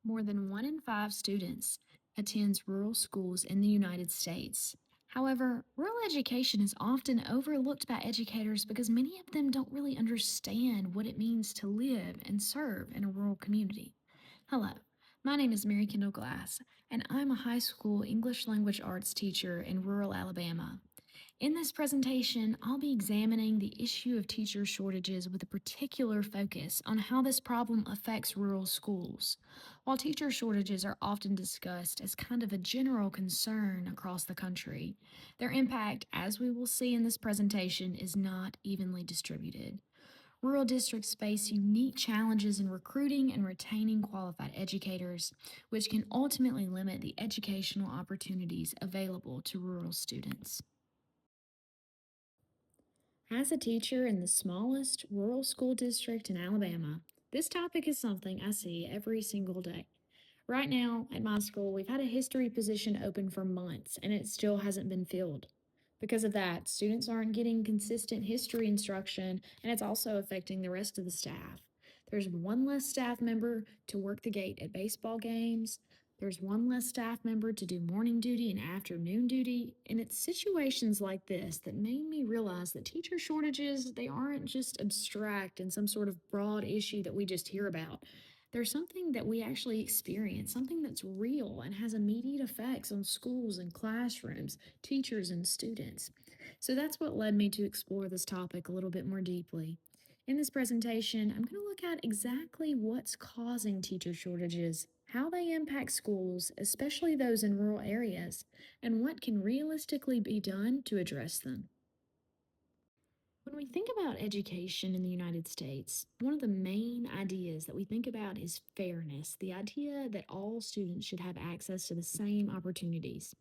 More than 1 in 5 students attends rural schools in the United States. However, rural education is often overlooked by educators because many of them don't really understand what it means to live and serve in a rural community. Hello, my name is Mary Kendall Glass, and I'm a high school English language arts teacher in rural Alabama. In this presentation, I'll be examining the issue of teacher shortages with a particular focus on how this problem affects rural schools. While teacher shortages are often discussed as kind of a general concern across the country, their impact, as we will see in this presentation, is not evenly distributed. Rural districts face unique challenges in recruiting and retaining qualified educators, which can ultimately limit the educational opportunities available to rural students. As a teacher in the smallest rural school district in Alabama, this topic is something I see every single day. Right now, at my school, we've had a history position open for months and it still hasn't been filled. Because of that, students aren't getting consistent history instruction and it's also affecting the rest of the staff. There's one less staff member to work the gate at baseball games. There's one less staff member to do morning duty and afternoon duty, and it's situations like this that made me realize that teacher shortages, they aren't just abstract and some sort of broad issue that we just hear about. They're something that we actually experience, something that's real and has immediate effects on schools and classrooms, teachers and students. So that's what led me to explore this topic a little bit more deeply. In this presentation, I'm going to look at exactly what's causing teacher shortages, how they impact schools, especially those in rural areas, and what can realistically be done to address them. When we think about education in the United States, one of the main ideas that we think about is fairness, the idea that all students should have access to the same opportunities.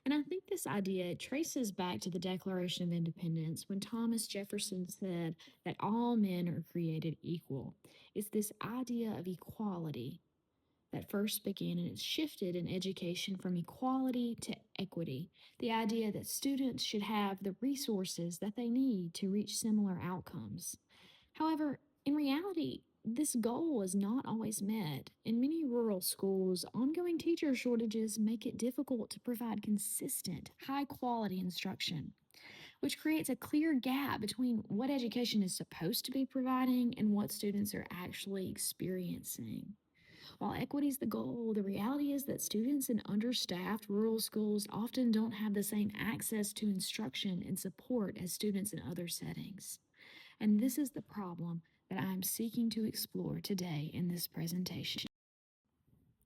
And I think this idea traces back to the Declaration of Independence when Thomas Jefferson said that all men are created equal. It's this idea of equality that first began and it's shifted in education from equality to equity. The idea that students should have the resources that they need to reach similar outcomes. However, in reality, this goal is not always met. In many rural schools, ongoing teacher shortages make it difficult to provide consistent, high quality instruction, which creates a clear gap between what education is supposed to be providing and what students are actually experiencing. While equity is the goal, the reality is that students in understaffed rural schools often don't have the same access to instruction and support as students in other settings. And this is the problem that I am seeking to explore today in this presentation.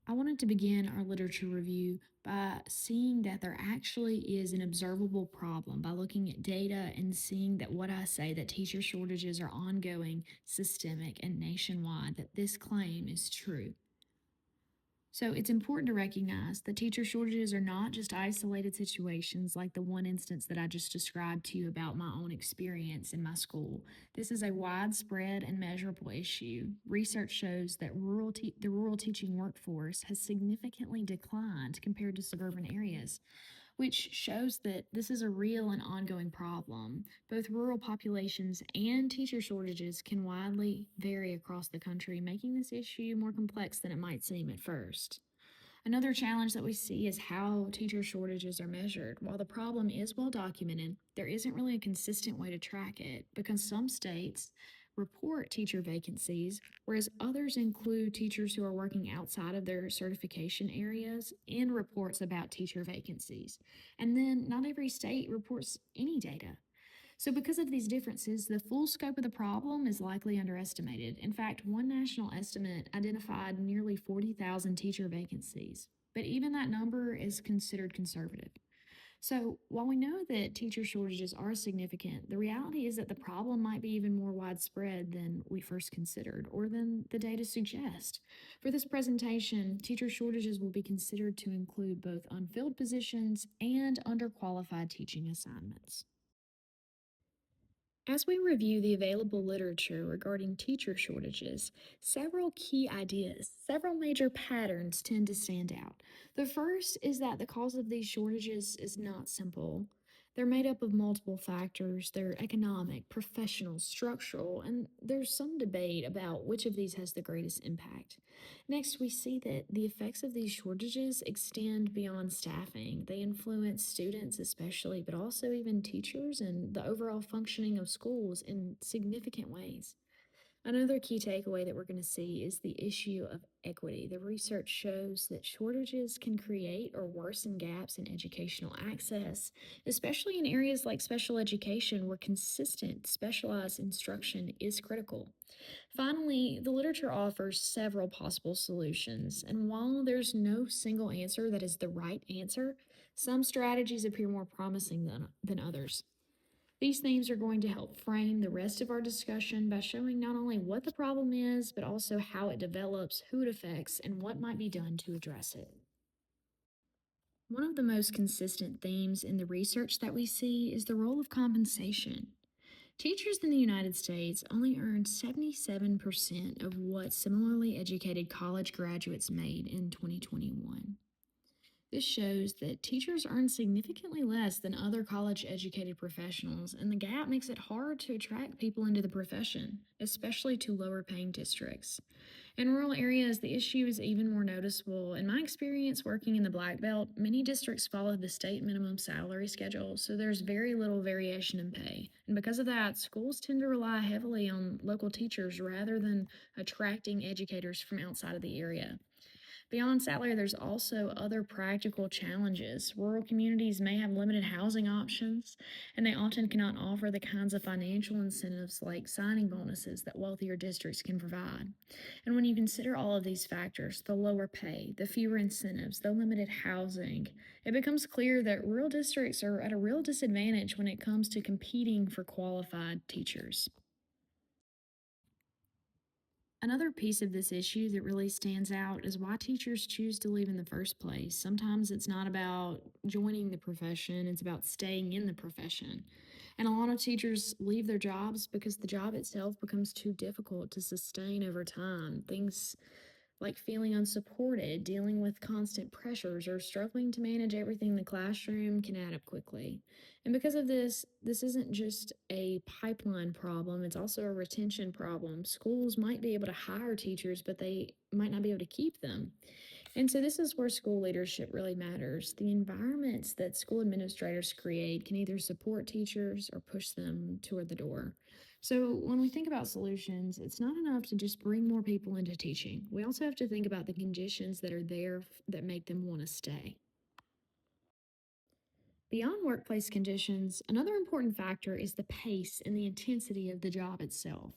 I wanted to begin our literature review by seeing that there actually is an observable problem by looking at data and seeing that what I say that teacher shortages are ongoing, systemic, and nationwide, that this claim is true. So it's important to recognize that teacher shortages are not just isolated situations like the one instance that I just described to you about my own experience in my school. This is a widespread and measurable issue. Research shows that the rural teaching workforce has significantly declined compared to suburban areas, which shows that this is a real and ongoing problem. Both rural populations and teacher shortages can widely vary across the country, making this issue more complex than it might seem at first. Another challenge that we see is how teacher shortages are measured. While the problem is well documented, there isn't really a consistent way to track it because some states report teacher vacancies, whereas others include teachers who are working outside of their certification areas in reports about teacher vacancies. And then not every state reports any data. So, because of these differences, the full scope of the problem is likely underestimated. In fact, one national estimate identified nearly 40,000 teacher vacancies, but even that number is considered conservative. So, while we know that teacher shortages are significant, the reality is that the problem might be even more widespread than we first considered or than the data suggest. For this presentation, teacher shortages will be considered to include both unfilled positions and underqualified teaching assignments. As we review the available literature regarding teacher shortages, several key ideas, several major patterns tend to stand out. The first is that the cause of these shortages is not simple. They're made up of multiple factors. They're economic, professional, structural, and there's some debate about which of these has the greatest impact. Next, we see that the effects of these shortages extend beyond staffing. They influence students, especially, but also even teachers and the overall functioning of schools in significant ways. Another key takeaway that we're going to see is the issue of equity. The research shows that shortages can create or worsen gaps in educational access, especially in areas like special education where consistent specialized instruction is critical. Finally, the literature offers several possible solutions, and while there's no single answer that is the right answer, some strategies appear more promising than others. These themes are going to help frame the rest of our discussion by showing not only what the problem is, but also how it develops, who it affects, and what might be done to address it. One of the most consistent themes in the research that we see is the role of compensation. Teachers in the United States only earned 77% of what similarly educated college graduates made in 2021. This shows that teachers earn significantly less than other college educated professionals, and the gap makes it hard to attract people into the profession, especially to lower paying districts. In rural areas, the issue is even more noticeable. In my experience working in the Black Belt, many districts follow the state minimum salary schedule, so there's very little variation in pay. And because of that, schools tend to rely heavily on local teachers rather than attracting educators from outside of the area. Beyond salary, there's also other practical challenges. Rural communities may have limited housing options, and they often cannot offer the kinds of financial incentives like signing bonuses that wealthier districts can provide. And when you consider all of these factors, the lower pay, the fewer incentives, the limited housing, it becomes clear that rural districts are at a real disadvantage when it comes to competing for qualified teachers. Another piece of this issue that really stands out is why teachers choose to leave in the first place. Sometimes it's not about joining the profession, it's about staying in the profession. And a lot of teachers leave their jobs because the job itself becomes too difficult to sustain over time. Things like feeling unsupported, dealing with constant pressures, or struggling to manage everything in the classroom can add up quickly. And because of this, this isn't just a pipeline problem, it's also a retention problem. Schools might be able to hire teachers, but they might not be able to keep them. And so this is where school leadership really matters. The environments that school administrators create can either support teachers or push them toward the door. So when we think about solutions, it's not enough to just bring more people into teaching. We also have to think about the conditions that are there that make them want to stay. Beyond workplace conditions, another important factor is the pace and the intensity of the job itself.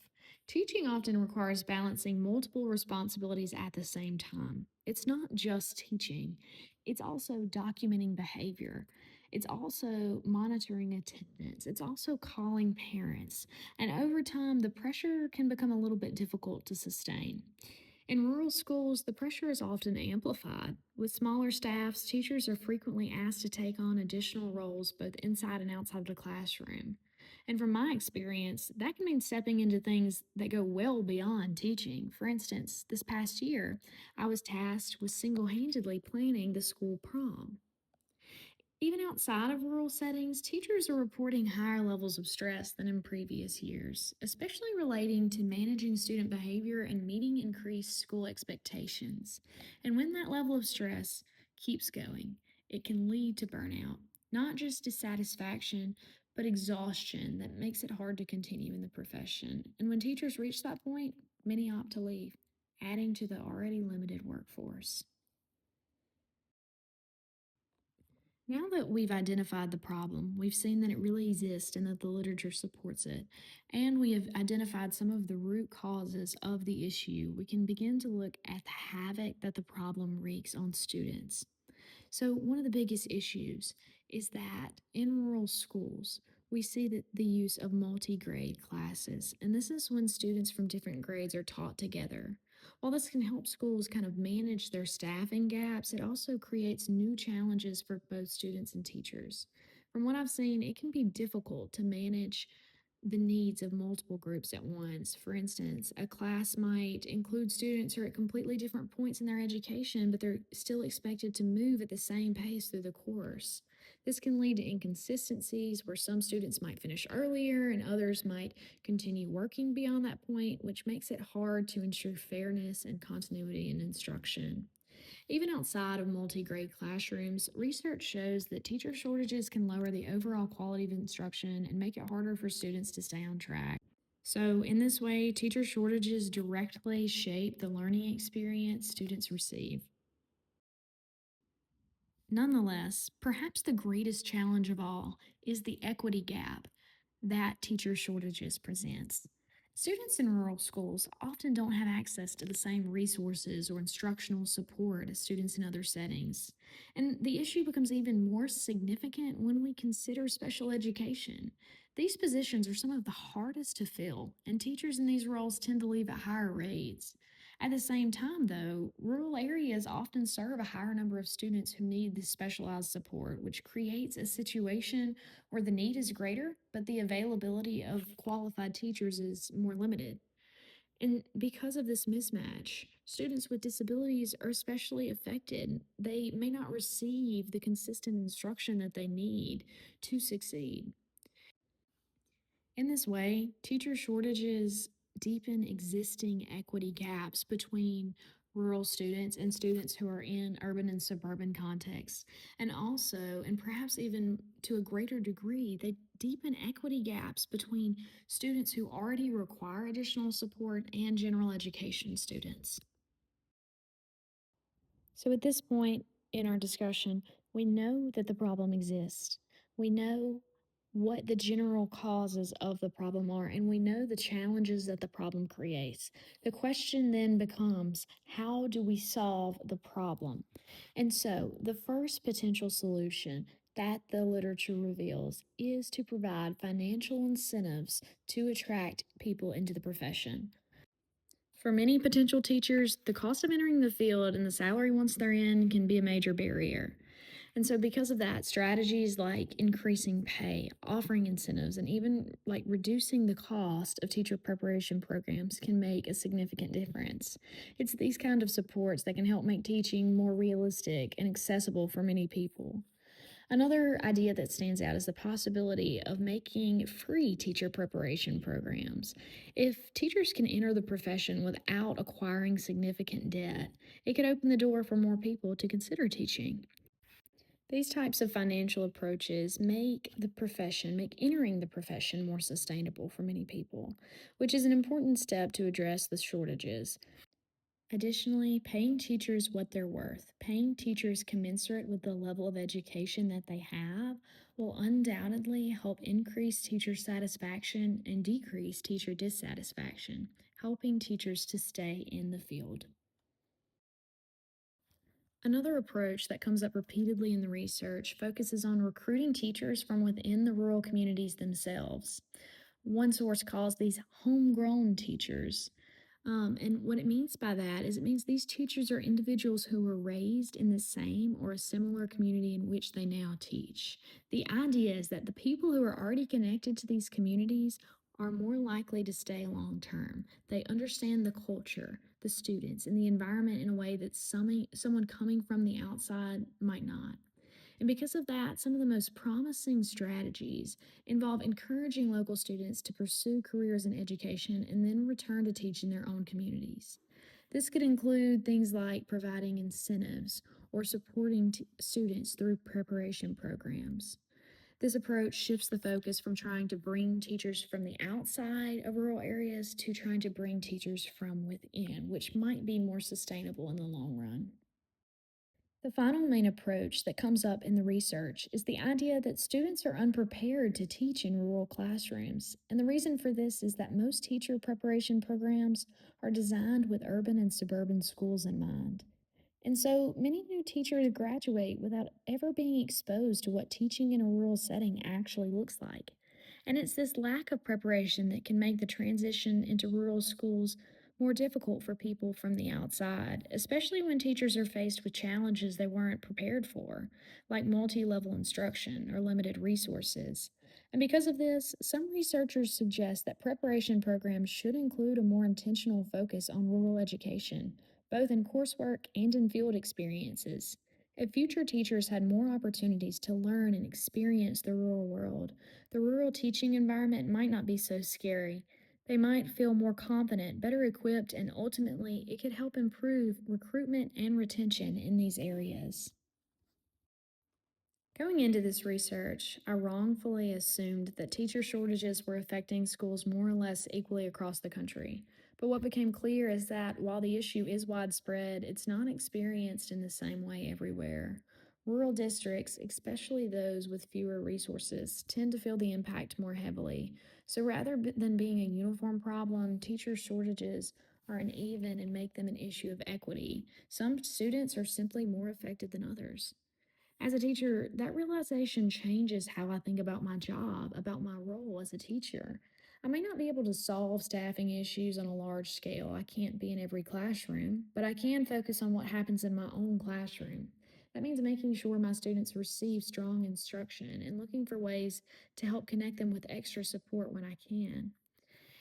Teaching often requires balancing multiple responsibilities at the same time. It's not just teaching, it's also documenting behavior. It's also monitoring attendance. It's also calling parents. And over time, the pressure can become a little bit difficult to sustain. In rural schools, the pressure is often amplified. With smaller staffs, teachers are frequently asked to take on additional roles both inside and outside of the classroom. And from my experience, that can mean stepping into things that go well beyond teaching. For instance, this past year, I was tasked with single handedly planning the school prom. Even outside of rural settings, teachers are reporting higher levels of stress than in previous years, especially relating to managing student behavior and meeting increased school expectations. And when that level of stress keeps going, it can lead to burnout, not just dissatisfaction, but exhaustion that makes it hard to continue in the profession. And when teachers reach that point, many opt to leave, adding to the already limited workforce. Now that we've identified the problem, we've seen that it really exists and that the literature supports it, and we have identified some of the root causes of the issue, we can begin to look at the havoc that the problem wreaks on students. So, one of the biggest issues is that in rural schools, we see that the use of multi grade classes, and this is when students from different grades are taught together. While this can help schools kind of manage their staffing gaps, it also creates new challenges for both students and teachers. From what I've seen, it can be difficult to manage the needs of multiple groups at once. For instance, a class might include students who are at completely different points in their education, but they're still expected to move at the same pace through the course. This can lead to inconsistencies where some students might finish earlier and others might continue working beyond that point, which makes it hard to ensure fairness and continuity in instruction. Even outside of multi grade classrooms, research shows that teacher shortages can lower the overall quality of instruction and make it harder for students to stay on track. So, in this way, teacher shortages directly shape the learning experience students receive. Nonetheless, perhaps the greatest challenge of all is the equity gap that teacher shortages presents. Students in rural schools often don't have access to the same resources or instructional support as students in other settings. And the issue becomes even more significant when we consider special education. These positions are some of the hardest to fill, and teachers in these roles tend to leave at higher rates. At the same time, though, rural areas often serve a higher number of students who need this specialized support, which creates a situation where the need is greater, but the availability of qualified teachers is more limited. And because of this mismatch, students with disabilities are especially affected. They may not receive the consistent instruction that they need to succeed. In this way, teacher shortages deepen existing equity gaps between rural students and students who are in urban and suburban contexts. And also, and perhaps even to a greater degree, they deepen equity gaps between students who already require additional support and general education students. So at this point in our discussion, we know that the problem exists. We know what the general causes of the problem are, and we know the challenges that the problem creates. The question then becomes, how do we solve the problem? And so, the first potential solution that the literature reveals is to provide financial incentives to attract people into the profession. For many potential teachers, the cost of entering the field and the salary once they're in can be a major barrier. And so, because of that, strategies like increasing pay, offering incentives, and even like reducing the cost of teacher preparation programs can make a significant difference. It's these kind of supports that can help make teaching more realistic and accessible for many people. Another idea that stands out is the possibility of making free teacher preparation programs. If teachers can enter the profession without acquiring significant debt, it could open the door for more people to consider teaching. These types of financial approaches make entering the profession more sustainable for many people, which is an important step to address the shortages. Additionally, paying teachers what they're worth, paying teachers commensurate with the level of education that they have, will undoubtedly help increase teacher satisfaction and decrease teacher dissatisfaction, helping teachers to stay in the field. Another approach that comes up repeatedly in the research focuses on recruiting teachers from within the rural communities themselves. One source calls these homegrown teachers. And what it means by that is it means these teachers are individuals who were raised in the same or a similar community in which they now teach. The idea is that the people who are already connected to these communities are more likely to stay long term. They understand the culture, the students, and the environment in a way that someone coming from the outside might not. And because of that, some of the most promising strategies involve encouraging local students to pursue careers in education and then return to teach in their own communities. This could include things like providing incentives or supporting students through preparation programs. This approach shifts the focus from trying to bring teachers from the outside of rural areas to trying to bring teachers from within, which might be more sustainable in the long run. The final main approach that comes up in the research is the idea that students are unprepared to teach in rural classrooms. And the reason for this is that most teacher preparation programs are designed with urban and suburban schools in mind. And so many new teachers graduate without ever being exposed to what teaching in a rural setting actually looks like. And it's this lack of preparation that can make the transition into rural schools more difficult for people from the outside, especially when teachers are faced with challenges they weren't prepared for, like multi level instruction or limited resources. And because of this, some researchers suggest that preparation programs should include a more intentional focus on rural education both in coursework and in field experiences. If future teachers had more opportunities to learn and experience the rural world, the rural teaching environment might not be so scary. They might feel more confident, better equipped, and ultimately it could help improve recruitment and retention in these areas. Going into this research, I wrongfully assumed that teacher shortages were affecting schools more or less equally across the country. But what became clear is that while the issue is widespread, it's not experienced in the same way everywhere. Rural districts, especially those with fewer resources, tend to feel the impact more heavily. So rather than being a uniform problem, teacher shortages are uneven and make them an issue of equity. Some students are simply more affected than others. As a teacher, that realization changes how I think about my job, about my role as a teacher. I may not be able to solve staffing issues on a large scale. I can't be in every classroom, but I can focus on what happens in my own classroom. That means making sure my students receive strong instruction and looking for ways to help connect them with extra support when I can.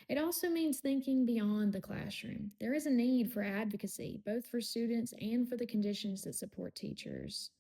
It also means thinking beyond the classroom. There is a need for advocacy, both for students and for the conditions that support teachers.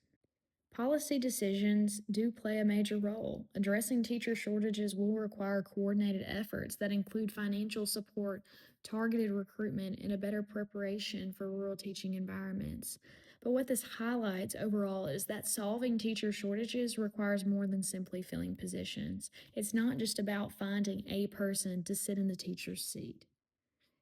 Policy decisions do play a major role. Addressing teacher shortages will require coordinated efforts that include financial support, targeted recruitment, and a better preparation for rural teaching environments. But what this highlights overall is that solving teacher shortages requires more than simply filling positions. It's not just about finding a person to sit in the teacher's seat.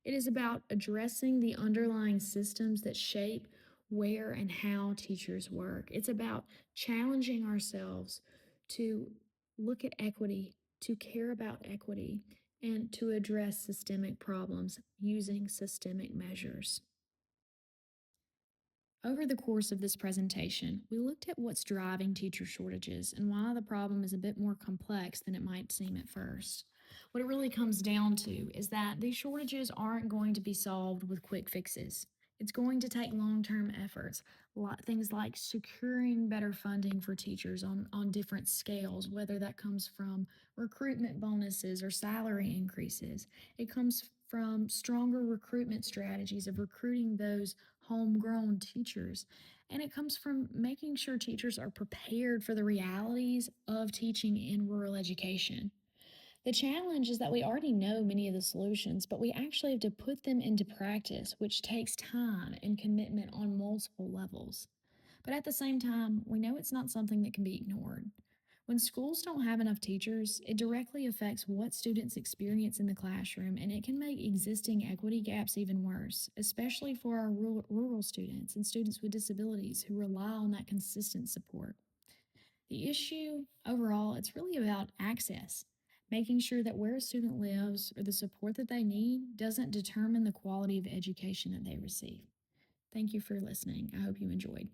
It is about addressing the underlying systems that shape where and how teachers work. It's about challenging ourselves to look at equity, to care about equity, and to address systemic problems using systemic measures. Over the course of this presentation, we looked at what's driving teacher shortages and why the problem is a bit more complex than it might seem at first. What it really comes down to is that these shortages aren't going to be solved with quick fixes. It's going to take long term efforts, things like securing better funding for teachers on different scales, whether that comes from recruitment bonuses or salary increases. It comes from stronger recruitment strategies of recruiting those homegrown teachers. And it comes from making sure teachers are prepared for the realities of teaching in rural education. The challenge is that we already know many of the solutions, but we actually have to put them into practice, which takes time and commitment on multiple levels. But at the same time, we know it's not something that can be ignored. When schools don't have enough teachers, it directly affects what students experience in the classroom, and it can make existing equity gaps even worse, especially for our rural students and students with disabilities who rely on that consistent support. The issue overall, it's really about access, making sure that where a student lives or the support that they need doesn't determine the quality of education that they receive. Thank you for listening. I hope you enjoyed.